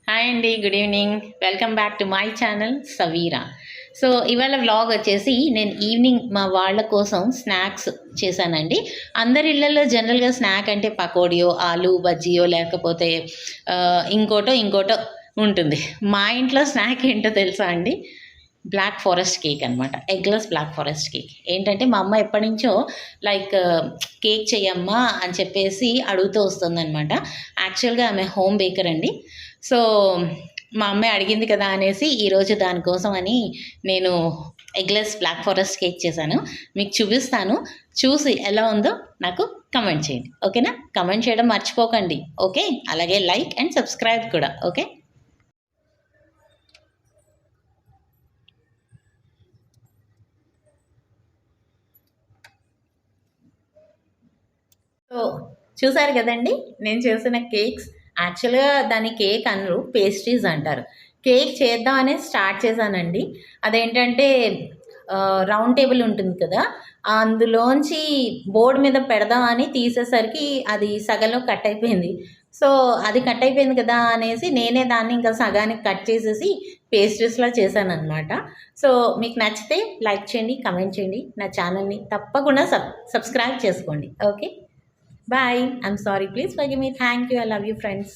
Hi అండి, good evening. Welcome back to my channel Saveera. So ఇవాళ vlog వచ్చేసి నేను ఈవినింగ్ మా వాళ్ళ కోసం స్నాక్స్ చేశానండి. అందరి ఇళ్ళల్లో జనరల్గా స్నాక్ అంటే పకోడియో, ఆలు బజ్జీయో లేకపోతే ఇంకోటో ఉంటుంది. మా ఇంట్లో స్నాక్ ఏంటో తెలుసా అండి? బ్లాక్ ఫారెస్ట్ కేక్ అనమాట. Eggless black forest cake. ఏంటంటే మా అమ్మ ఎప్పటి నుంచో లైక్ కేక్ చెయ్యమ్మా అని చెప్పేసి అడుగుతూ వస్తుందనమాట. యాక్చువల్గా ఆమె హోమ్ బేకర్ అండి. సో మా అమ్మాయి అడిగింది కదా అనేసి ఈరోజు దానికోసం అని నేను ఎగ్లెస్ బ్లాక్ ఫారెస్ట్ కేక్ చేశాను. మీకు చూపిస్తాను. చూసి ఎలా ఉందో నాకు కమెంట్ చేయండి, ఓకేనా? కమెంట్ చేయడం మర్చిపోకండి, ఓకే? అలాగే లైక్ అండ్ సబ్స్క్రైబ్ కూడా, ఓకే? సో చూసారు కదండి నేను చేసిన కేక్స్. యాక్చువల్గా దాన్ని కేక్ అనరు, పేస్ట్రీస్ అంటారు. కేక్ చేద్దామనే స్టార్ట్ చేశానండి. అదేంటంటే రౌండ్ టేబుల్ ఉంటుంది కదా, అందులోంచి బోర్డు మీద పెడదామని తీసేసరికి అది సగంలో కట్ అయిపోయింది. సో అది కట్ అయిపోయింది కదా అనేసి నేనే దాన్ని ఇంకా సగానికి కట్ చేసేసి పేస్ట్రీస్లా చేశానమాట. సో మీకు నచ్చితే లైక్ చేయండి, కమెంట్ చేయండి, నా ఛానల్ని తప్పకుండా సబ్స్క్రైబ్ చేసుకోండి, okay? Bye. I'm sorry. Please forgive me. Thank you. I love you, friends.